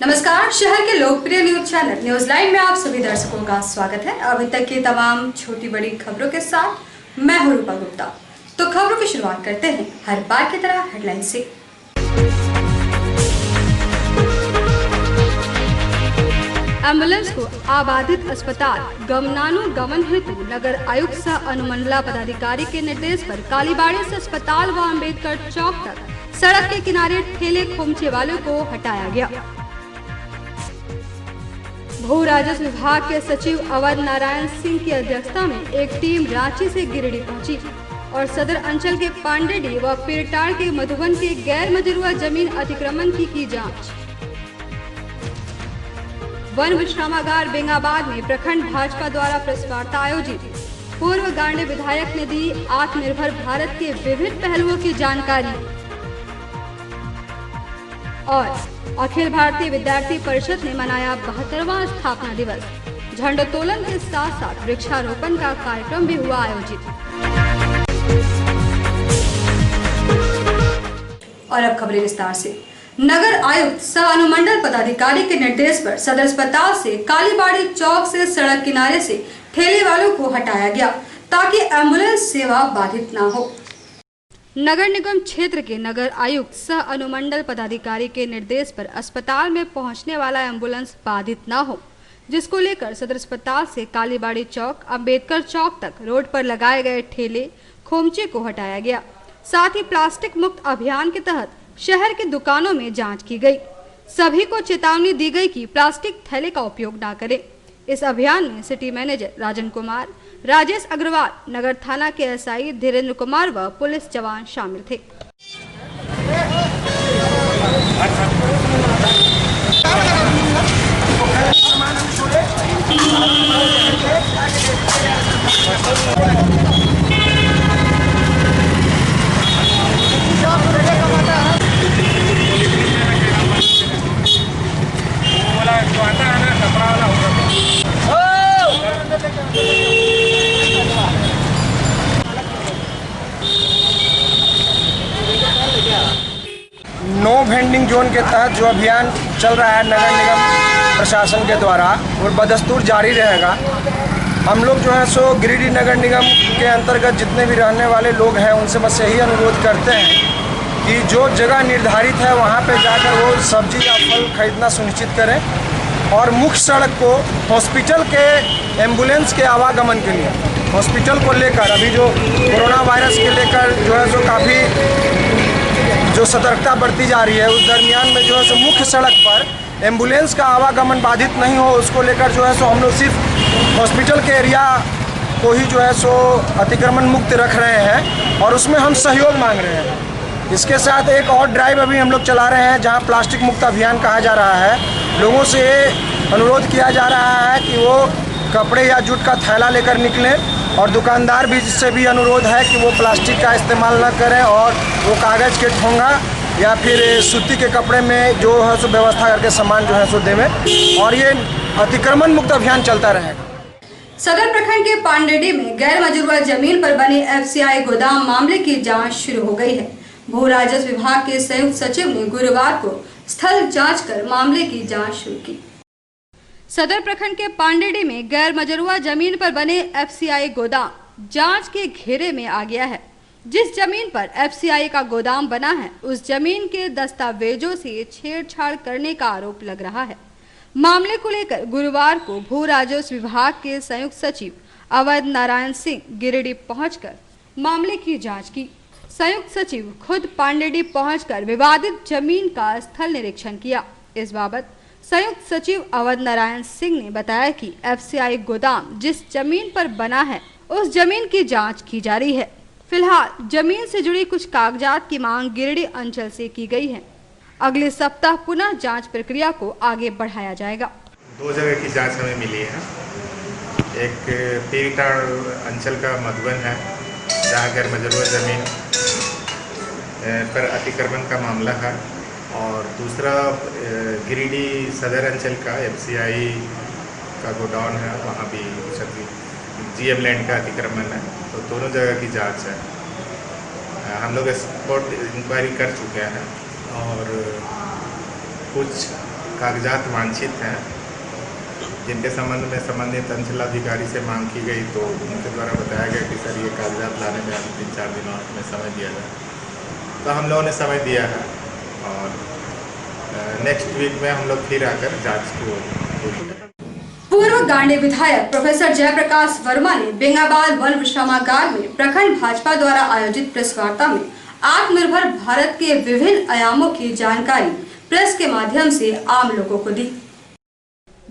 नमस्कार, शहर के लोकप्रिय न्यूज चैनल न्यूज लाइन में आप सभी दर्शकों का स्वागत है। अभी तक की तमाम छोटी बड़ी खबरों के साथ मैं हूं रूपा गुप्ता। तो खबरों की शुरुआत करते हैं हर बार की तरह हेडलाइन से। एम्बुलेंस को आबादित अस्पताल गमनानुगमन हेतु नगर आयुक्त सह अनुमंडला पदाधिकारी के निर्देश पर कालीबाड़ी से अस्पताल व अम्बेडकर चौक तक सड़क के किनारे ठेले खोमचे वालों को हटाया गया। भू राजस्व विभाग के सचिव अवध नारायण सिंह की अध्यक्षता में एक टीम रांची से गिरिडीह पहुंची और सदर अंचल के पांडेडी व पीरटाड़ के मधुबन के गैर मजरूआ जमीन अतिक्रमण की जांच। वन विश्रामागार बेंगाबाद में प्रखंड भाजपा द्वारा प्रेस वार्ता आयोजित। पूर्व गांडे विधायक ने दी आत्मनिर्भर भारत के विभिन्न पहलुओं की जानकारी। और अखिल भारतीय विद्यार्थी परिषद ने मनाया 72वां स्थापना दिवस। झंडोत्तोलन के साथ साथ वृक्षारोपण का कार्यक्रम भी हुआ आयोजित। और अब खबरें विस्तार से। नगर आयुक्त सह अनुमंडल पदाधिकारी के निर्देश पर सदर अस्पताल से कालीबाड़ी चौक से सड़क किनारे से ठेले वालों को हटाया गया ताकि एम्बुलेंस सेवा बाधित न हो। नगर निगम क्षेत्र के नगर आयुक्त सह अनुमंडल पदाधिकारी के निर्देश पर अस्पताल में पहुंचने वाला एम्बुलेंस बाधित न हो, जिसको लेकर सदर अस्पताल से कालीबाड़ी चौक अम्बेडकर चौक तक रोड पर लगाए गए ठेले खोमचे को हटाया गया। साथ ही प्लास्टिक मुक्त अभियान के तहत शहर की दुकानों में जांच की गई। सभी को चेतावनी दी गई कि प्लास्टिक थैले का उपयोग न करें। इस अभियान में सिटी मैनेजर राजन कुमार, राजेश अग्रवाल, नगर थाना के एसआई धीरेन्द्र कुमार व पुलिस जवान शामिल थे। नो वेंडिंग जोन के तहत जो अभियान चल रहा है नगर निगम प्रशासन के द्वारा और बदस्तूर जारी रहेगा। हम लोग जो है सो गिरिडीह नगर निगम के अंतर्गत जितने भी रहने वाले लोग हैं उनसे बस यही अनुरोध करते हैं कि जो जगह निर्धारित है वहाँ पे जाकर वो सब्जी या फल खरीदना सुनिश्चित करें और मुख्य सड़क को हॉस्पिटल के एम्बुलेंस के आवागमन के लिए हॉस्पिटल को लेकर अभी जो कोरोना वायरस के लेकर जो है सो काफ़ी जो सतर्कता बरती जा रही है, उस दरमियान में जो है सो मुख्य सड़क पर एम्बुलेंस का आवागमन बाधित नहीं हो, उसको लेकर जो है सो हम लोग सिर्फ हॉस्पिटल के एरिया को ही जो है सो अतिक्रमण मुक्त रख रहे हैं और उसमें हम सहयोग मांग रहे हैं। इसके साथ एक और ड्राइव अभी हम लोग चला रहे हैं जहां प्लास्टिक मुक्त अभियान कहा जा रहा है। लोगों से अनुरोध किया जा रहा है कि वो कपड़े या जूट का थैला लेकर निकलें और दुकानदार भी से भी अनुरोध है कि वो प्लास्टिक का इस्तेमाल न करें और वो कागज़ के ठोंगा या फिर सूती के कपड़े में जो है सो व्यवस्था करके सामान जो है सो देवें और ये अतिक्रमण मुक्त अभियान चलता रहेगा। सदर प्रखंड के पांडेडी में गैर मजरूआ जमीन पर बने एफसीआई गोदाम मामले की जांच शुरू हो गई है। भू राजस्व विभाग के संयुक्त सचिव ने गुरुवार को स्थल जांच कर मामले की जांच शुरू की। सदर प्रखंड के पांडेडी में गैर मजरूआ जमीन पर बने एफसीआई गोदाम जांच के घेरे में आ गया है। जिस जमीन पर एफसीआई का गोदाम बना है उस जमीन के दस्तावेजों से छेड़छाड़ करने का आरोप लग रहा है। मामले को लेकर गुरुवार को भू राजस्व विभाग के संयुक्त सचिव अवध नारायण सिंह गिरिडीह पहुंचकर मामले की जांच की। संयुक्त सचिव खुद पांडेडी पहुंचकर विवादित जमीन का स्थल निरीक्षण किया। इस बाबत संयुक्त सचिव अवध नारायण सिंह ने बताया कि एफसीआई गोदाम जिस जमीन पर बना है उस जमीन की जांच की जा रही है। फिलहाल जमीन से जुड़ी कुछ कागजात की मांग गिरिडीह अंचल से की गई है। अगले सप्ताह पुनः जांच प्रक्रिया को आगे बढ़ाया जाएगा। 2 जगह की जांच हमें मिली है। एक पीरटाड़ अंचल का मधुबन है जहाँ गैर मजरूआ जमीन पर अतिक्रमण का मामला है और दूसरा गिरिडीह सदर अंचल का एफसीआई का गोडाउन है, वहाँ भी जीएम लैंड का अतिक्रमण है। तो दोनों जगह की जांच है। हम लोग स्पॉट इंक्वायरी कर चुके हैं और कुछ कागजात वांछित हैं, जिनके संबंध में संबंधित अंचलाधिकारी से मांग की गई तो उनके द्वारा बताया गया कि सर ये कागजात लाने में अभी 3-4 दिनों में समय दिया जाए। तो हम लोगों ने समय दिया है और नेक्स्ट वीक में हम लोग फिर आकर जांच को पूरी करें। पूर्व गांडी विधायक प्रोफेसर जयप्रकाश वर्मा ने बेंगाबाद वन विश्रामागार में प्रखंड भाजपा द्वारा आयोजित प्रेस वार्ता में आत्मनिर्भर भारत के विभिन्न आयामों की जानकारी प्रेस के माध्यम से आम लोगों को दी।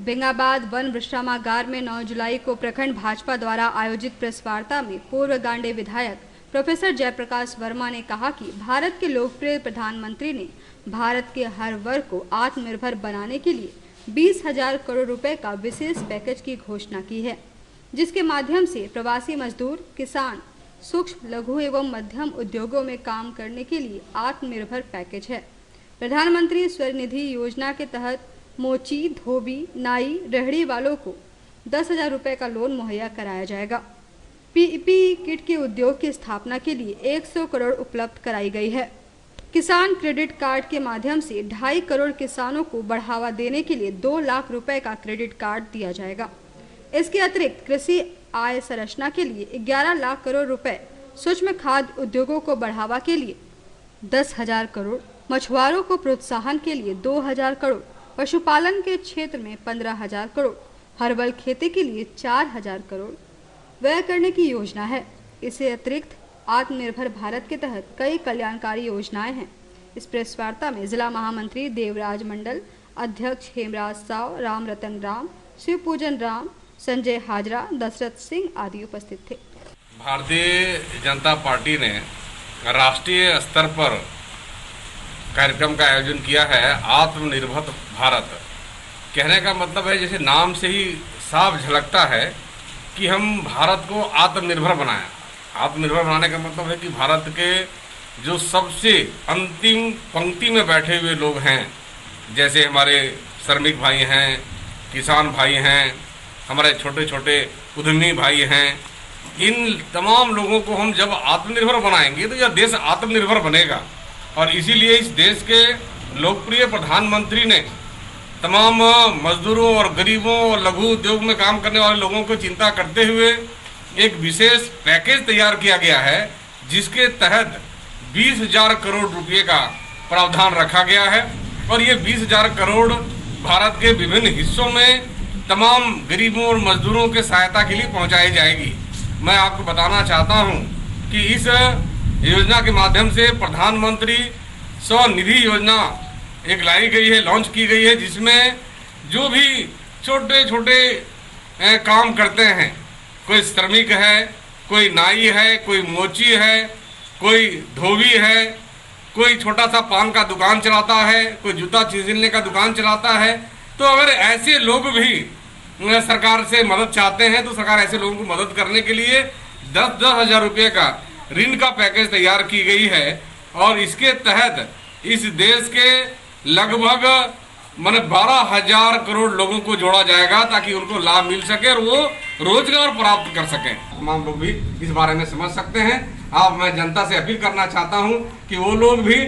बेंगाबाद वन विश्रामागार में 9 जुलाई को प्रखंड भाजपा द्वारा आयोजित प्रेस वार्ता में पूर्व गांडी विधायक प्रोफेसर जयप्रकाश वर्मा ने कहा कि भारत के लोकप्रिय प्रधानमंत्री ने भारत के हर वर्ग को आत्मनिर्भर बनाने के लिए 20,000 करोड़ रुपए का विशेष पैकेज की घोषणा की है, जिसके माध्यम से प्रवासी मजदूर, किसान, सूक्ष्म, लघु एवं मध्यम उद्योगों में काम करने के लिए आत्मनिर्भर पैकेज है। प्रधानमंत्री स्वनिधि योजना के तहत मोची, धोबी, नाई, रेहड़ी वालों को 10,000 रुपए का लोन मुहैया कराया जाएगा। पीपीई किट के उद्योग की स्थापना के लिए 100 करोड़ उपलब्ध कराई गई है। किसान क्रेडिट कार्ड के माध्यम से 2.5 करोड़ किसानों को बढ़ावा देने के लिए 2 लाख रुपए का क्रेडिट कार्ड दिया जाएगा। इसके अतिरिक्त कृषि आय संरचना के लिए 11 लाख करोड़ रुपए, सूक्ष्म खाद्य उद्योगों को बढ़ावा के लिए 10,000 करोड़, मछुआरों को प्रोत्साहन के लिए 2,000 करोड़, पशुपालन के क्षेत्र में 15,000 करोड़, हर्बल खेती के लिए 4,000 करोड़ व्यय करने की योजना है। इससे अतिरिक्त आत्मनिर्भर भारत के तहत कई कल्याणकारी योजनाएं हैं। इस प्रेस वार्ता में जिला महामंत्री देवराज मंडल, अध्यक्ष हेमराज साव, राम रतन राम, शिव पूजन राम, संजय हाजरा, दशरथ सिंह आदि उपस्थित थे। भारतीय जनता पार्टी ने राष्ट्रीय स्तर पर कार्यक्रम का आयोजन किया है आत्मनिर्भर भारत। कहने का मतलब है, जैसे नाम से ही साफ झलकता है कि हम भारत को आत्मनिर्भर बनाएं। आत्मनिर्भर बनाने का मतलब है कि भारत के जो सबसे अंतिम पंक्ति में बैठे हुए लोग हैं, जैसे हमारे श्रमिक भाई हैं, किसान भाई हैं, हमारे छोटे छोटे उद्यमी भाई हैं, इन तमाम लोगों को हम जब आत्मनिर्भर बनाएंगे तो यह देश आत्मनिर्भर बनेगा। और इसीलिए इस देश के लोकप्रिय प्रधानमंत्री ने तमाम मजदूरों और गरीबों और लघु उद्योग में काम करने वाले लोगों को चिंता करते हुए एक विशेष पैकेज तैयार किया गया है, जिसके तहत 20,000 करोड़ रुपए का प्रावधान रखा गया है। और ये 20,000 करोड़ भारत के विभिन्न हिस्सों में तमाम गरीबों और मजदूरों के सहायता के लिए पहुंचाई जाएगी। मैं आपको बताना चाहता हूं कि इस योजना के माध्यम से प्रधानमंत्री स्वनिधि योजना एक लाई गई है, लॉन्च की गई है, जिसमें जो भी छोटे छोटे काम करते हैं, कोई श्रमिक है, कोई नाई है, कोई मोची है, कोई धोबी है, कोई छोटा सा पान का दुकान चलाता है, कोई जूता सिलने का दुकान चलाता है, तो अगर ऐसे लोग भी सरकार से मदद चाहते हैं तो सरकार ऐसे लोगों को मदद करने के लिए 10,000 रुपये का ऋण का पैकेज तैयार की गई है। और इसके तहत इस देश के लगभग 12,000 करोड़ लोगों को जोड़ा जाएगा, ताकि उनको लाभ मिल सके और वो रोजगार प्राप्त कर सकें। तमाम लोग भी इस बारे में समझ सकते हैं। अब मैं जनता से अपील करना चाहता हूं कि वो लोग भी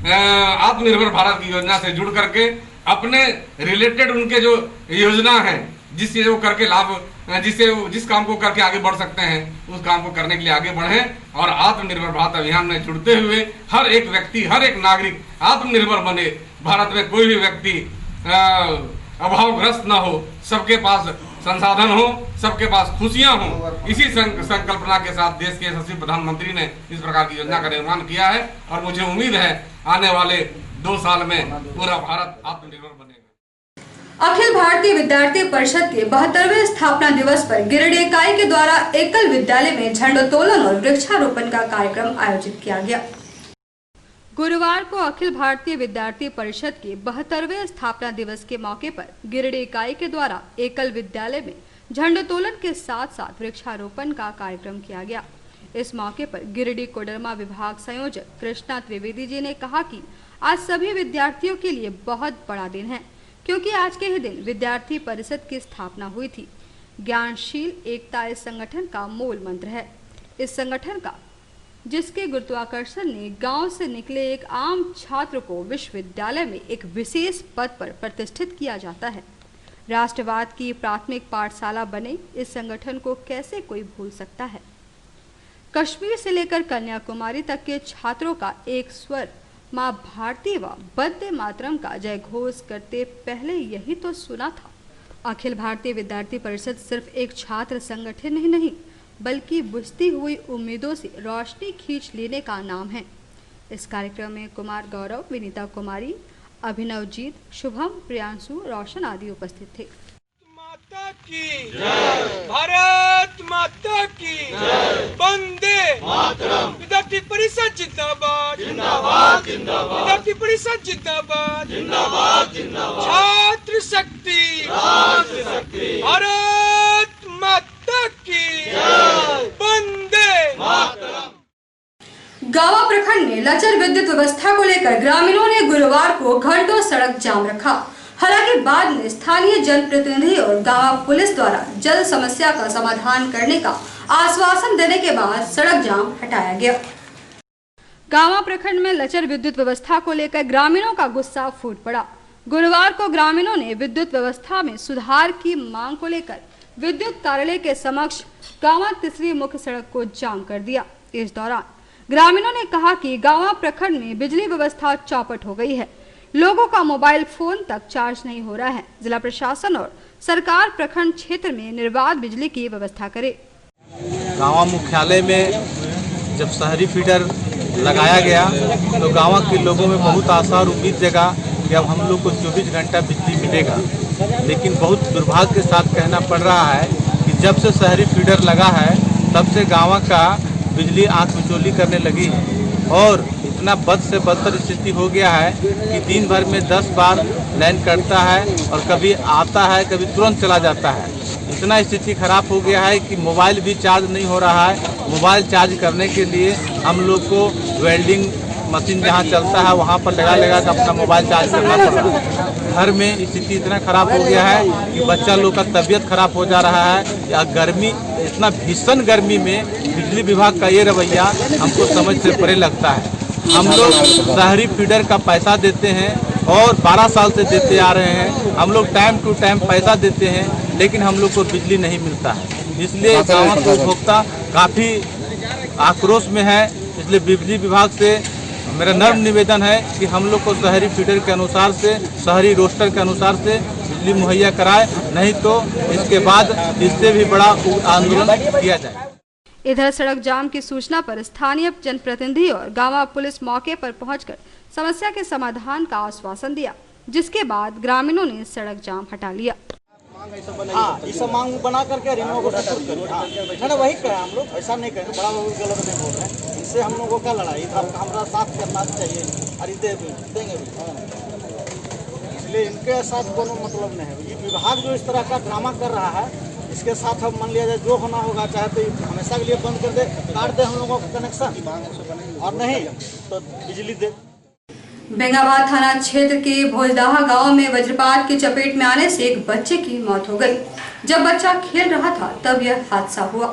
आत्मनिर्भर भारत की योजना से जुड़ करके अपने रिलेटेड उनके जो योजना है, जिस चीज को करके लाभ, जिस काम को करके आगे बढ़ सकते हैं, उस काम को करने के लिए आगे बढ़ें और आत्मनिर्भर भारत अभियान में जुड़ते हुए हर एक व्यक्ति, हर एक नागरिक आत्मनिर्भर बने। भारत में कोई भी व्यक्ति अभावग्रस्त ना हो, सबके पास संसाधन हो, सबके पास खुशियां हो। इसी संकल्पना के साथ देश के यशस्वी प्रधानमंत्री ने इस प्रकार की योजना का निर्माण किया है और मुझे उम्मीद है आने वाले 2 साल में पूरा भारत आत्मनिर्भर बनेगा। अखिल भारतीय विद्यार्थी परिषद के 72वें स्थापना दिवस पर गिरिडीह इकाई के द्वारा एकल विद्यालय में झंडोत्तोलन और वृक्षारोपण का कार्यक्रम आयोजित किया गया। गुरुवार को अखिल भारतीय विद्यार्थी परिषद के 72वें स्थापना दिवस के मौके पर गिरिडीह इकाई के द्वारा एकल विद्यालय में झंडोत्तोलन के साथ साथ वृक्षारोपण का कार्यक्रम किया गया। इस मौके पर गिरिडीह कोडरमा विभाग संयोजक कृष्णा त्रिवेदी जी ने कहा कि आज सभी विद्यार्थियों के लिए बहुत बड़ा दिन है, क्योंकि आज के ही दिन विद्यार्थी परिषद की स्थापना हुई थी। ज्ञानशील एकता इस संगठन का मूल मंत्र है। इस संगठन का जिसके गुरुत्वाकर्षण ने गांव से निकले एक आम छात्र को विश्वविद्यालय में एक विशेष पद पर प्रतिष्ठित किया जाता है। राष्ट्रवाद की प्राथमिक पाठशाला बने इस संगठन को कैसे कोई भूल सकता है। कश्मीर से लेकर कन्याकुमारी तक के छात्रों का एक स्वर मां भारती व वंदे मातरम का जय घोष करते पहले यही तो सुना था। अखिल भारतीय विद्यार्थी परिषद सिर्फ एक छात्र संगठन ही नहीं बल्कि बुझती हुई उम्मीदों से रोशनी खींच लेने का नाम है। इस कार्यक्रम में कुमार गौरव, विनीता कुमारी, अभिनवजीत, शुभम, प्रियांशु, रोशन आदि उपस्थित थे। माता की भारत माता की वंदे मातरम। विद्यार्थी परिषद जिंदाबाद जिंदाबाद जिंदाबाद। विद्यार्थी परिषद जिंदाबाद जिंदाबाद जिंदाबाद। छात्र शक्ति भारत माता की वंदे मातरम। गावा प्रखंड में लचर विद्युत व्यवस्था को लेकर ग्रामीणों ने गुरुवार को घंटों सड़क जाम रखा। हालांकि बाद में स्थानीय जनप्रतिनिधि और गावा पुलिस द्वारा जल्द समस्या का समाधान करने का आश्वासन देने के बाद सड़क जाम हटाया गया। गावा प्रखंड में लचर विद्युत व्यवस्था को लेकर ग्रामीणों का गुस्सा फूट पड़ा। गुरुवार को ग्रामीणों ने विद्युत व्यवस्था में सुधार की मांग को लेकर विद्युत कार्यालय के समक्ष गावा तीसरी मुख्य सड़क को जाम कर दिया। इस दौरान ग्रामीणों ने कहा कि गावा प्रखंड में बिजली व्यवस्था चौपट हो गई है। लोगों का मोबाइल फोन तक चार्ज नहीं हो रहा है। जिला प्रशासन और सरकार प्रखंड क्षेत्र में निर्बाध बिजली की व्यवस्था करे। गाँव मुख्यालय में जब शहरी फीडर लगाया गया तो गाँव के लोगों में बहुत आशा और उम्मीद जगा कि अब हम लोग को 24 घंटा बिजली मिलेगा। लेकिन बहुत दुर्भाग्य के साथ कहना पड़ रहा है कि जब से शहरी फीडर लगा है तब से गाँव का बिजली आँख मिचौली करने लगी है और इतना बद से बदतर स्थिति हो गया है कि दिन भर में 10 बार लाइन कटता है और कभी आता है कभी तुरंत चला जाता है। इतना स्थिति खराब हो गया है कि मोबाइल भी चार्ज नहीं हो रहा है। मोबाइल चार्ज करने के लिए हम लोग को वेल्डिंग मशीन जहाँ चलता है वहाँ पर लगा कर अपना मोबाइल चार्ज करना पड़ रहा है। घर में स्थिति इतना खराब हो गया है कि बच्चा लोग का तबीयत खराब हो जा रहा है। या गर्मी, इतना भीषण गर्मी में बिजली विभाग का ये रवैया हमको समझ से परे लगता है। हम लोग शहरी फीडर का पैसा देते हैं और 12 साल से देते आ रहे हैं। हम लोग टाइम टू टाइम पैसा देते हैं लेकिन हम लोग को बिजली नहीं मिलता है। इसलिए गाँव के उपभोक्ता काफ़ी आक्रोश में है। इसलिए बिजली विभाग से मेरा नर्म निवेदन है कि हम लोग को शहरी फीडर के अनुसार से, शहरी रोस्टर के अनुसार से बिजली मुहैया कराए, नहीं तो इसके बाद इससे भी बड़ा आंदोलन किया जाए। इधर सड़क जाम की सूचना पर स्थानीय जनप्रतिनिधि और गावा पुलिस मौके पर पहुंचकर समस्या के समाधान का आश्वासन दिया, जिसके बाद ग्रामीणों ने सड़क जाम हटा लिया। हाँ, ये सब मांग बना करके रिनो को सपोर्ट करें। हाँ, ना वही कहें हम लोग, ऐसा नहीं कहें, बड़ा लोग गलत नहीं बोल रहे हैं। इनसे हम लोगों का लड़ाई हमारा साथ करना चाहिए और देंगे भी। इसलिए इनके साथ कोनो मतलब नहीं है। ये विभाग जो इस तरह का ड्रामा कर रहा है, इसके साथ अब मान लिया जाए जो होना होगा, चाहे तो हमेशा के लिए बंद कर दे, काट दे हम लोगों का कनेक्शन, और नहीं तो बिजली दे। बेंगाबाद थाना क्षेत्र के भोजदाहा गांव में वज्रपात की चपेट में आने से एक बच्चे की मौत हो गई। जब बच्चा खेल रहा था तब यह हादसा हुआ।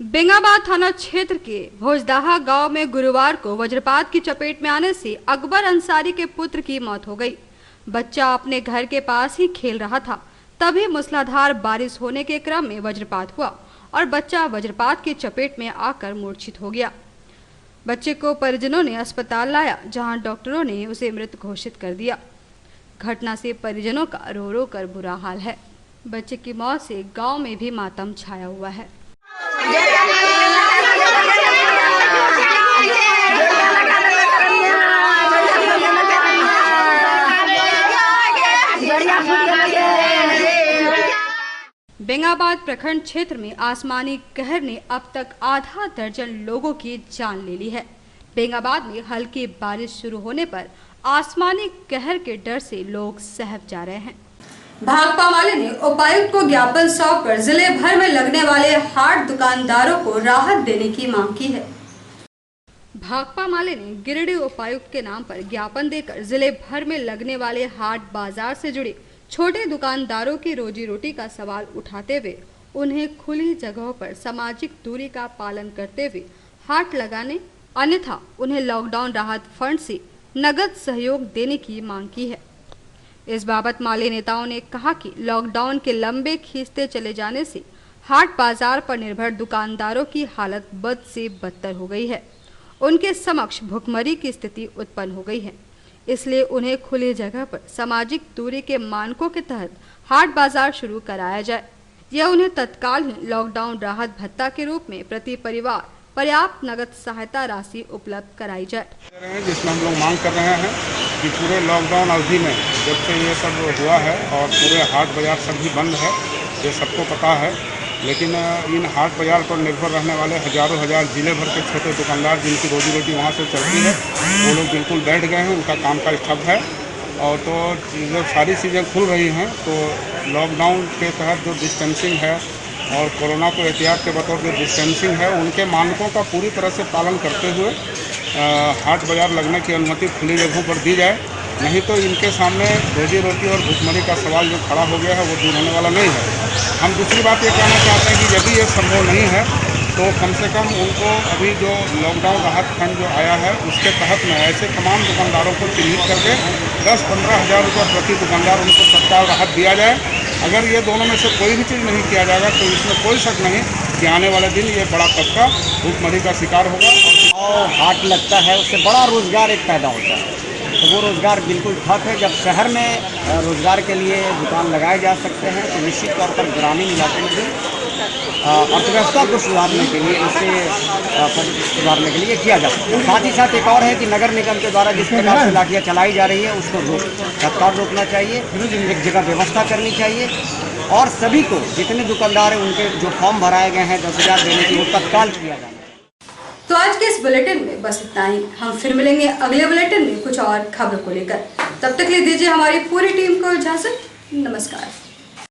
बेंगाबाद थाना क्षेत्र के भोजदाहा गांव में गुरुवार को वज्रपात की चपेट में आने से अकबर अंसारी के पुत्र की मौत हो गई। बच्चा अपने घर के पास ही खेल रहा था, तभी मूसलाधार बारिश होने के क्रम में वज्रपात हुआ और बच्चा वज्रपात की चपेट में आकर मूर्छित हो गया। बच्चे को परिजनों ने अस्पताल लाया, जहां डॉक्टरों ने उसे मृत घोषित कर दिया। घटना से परिजनों का रो रो कर बुरा हाल है। बच्चे की मौत से गांव में भी मातम छाया हुआ है। बेंगाबाद प्रखंड क्षेत्र में आसमानी कहर ने अब तक आधा दर्जन लोगों की जान ले ली है। बेंगाबाद में हल्की बारिश शुरू होने पर आसमानी कहर के डर से लोग सहम जा रहे हैं। भाकपा माले ने उपायुक्त को ज्ञापन सौंपकर जिले भर में लगने वाले हाट दुकानदारों को राहत देने की मांग की है। भाकपा माले ने गिरिडीह उपायुक्त के नाम पर ज्ञापन देकर जिले भर में लगने वाले हाट बाजार से जुड़े छोटे दुकानदारों की रोजी रोटी का सवाल उठाते हुए उन्हें खुली जगहों पर सामाजिक दूरी का पालन करते हुए हाट लगाने, अन्यथा उन्हें लॉकडाउन राहत फंड से नगद सहयोग देने की मांग की है। इस बाबत माले नेताओं ने कहा कि लॉकडाउन के लंबे खींचते चले जाने से हाट बाजार पर निर्भर दुकानदारों की हालत बद से बदतर हो गई है। उनके समक्ष भुखमरी की स्थिति उत्पन्न हो गई है, इसलिए उन्हें खुली जगह पर सामाजिक दूरी के मानकों के तहत हाट बाजार शुरू कराया जाए या उन्हें तत्काल ही लॉकडाउन राहत भत्ता के रूप में प्रति परिवार पर्याप्त नगद सहायता राशि उपलब्ध कराई जाए। जिसमें हम लोग मांग कर रहे हैं कि पूरे लॉकडाउन अवधि में जब से ये सब हुआ है और पूरे हाट बाजार सब भी बंद है, ये सबको पता है, लेकिन इन हाट बाजार पर निर्भर रहने वाले हजारों हजार जिले भर के छोटे दुकानदार जिनकी रोजी रोटी वहाँ से चलती है, वो लोग बिल्कुल बैठ गए हैं, उनका काम काज ठप है। और तो जब सारी चीज़ें खुल रही हैं तो लॉकडाउन के तहत जो डिस्टेंसिंग है और कोरोना को एहतियात के बतौर जो डिस्टेंसिंग है, उनके मानकों का पूरी तरह से पालन करते हुए हाट बाजार लगने की अनुमति खुली जगहों पर दी जाए, नहीं तो इनके सामने रोजी रोटी और भुखमरी का सवाल जो खड़ा हो गया है वो दूर होने वाला नहीं है। हम दूसरी बात ये कहना चाहते हैं कि यदि ये संभव नहीं है तो कम से कम उनको अभी जो लॉकडाउन राहत फंड जो आया है उसके तहत में ऐसे तमाम दुकानदारों को चिन्हित करके 10-15 हज़ार रुपये प्रति दुकानदार उनको तत्काल राहत दिया जाए। अगर ये दोनों में से कोई भी चीज़ नहीं किया जाएगा तो इसमें कोई शक नहीं कि आने वाले दिन ये बड़ा तबका भुखमरी का शिकार होगा। और हाट लगता है उससे बड़ा रोज़गार एक पैदा होता है, तो वो रोज़गार बिल्कुल ठप है। जब शहर में रोज़गार के लिए दुकान लगाए जा सकते हैं तो निश्चित तौर पर ग्रामीण इलाकों में भी अर्थव्यवस्था को सुधारने के लिए सुधारने के लिए किया जा सकता है। साथ ही साथ एक और है कि नगर निगम के द्वारा जिस प्रकार से लाठियाँ चलाई जा रही है उसको तत्काल रोकना चाहिए, एक जगह व्यवस्था करनी चाहिए और सभी को जितने दुकानदार हैं उनके जो फॉर्म भराए गए हैं 10,000 देने की वो तत्काल किया जाए। तो आज के इस बुलेटिन में बस इतना ही। हम फिर मिलेंगे अगले बुलेटिन में कुछ और खबरों को लेकर। तब तक ले दीजिए हमारी पूरी टीम को इजाजत। नमस्कार।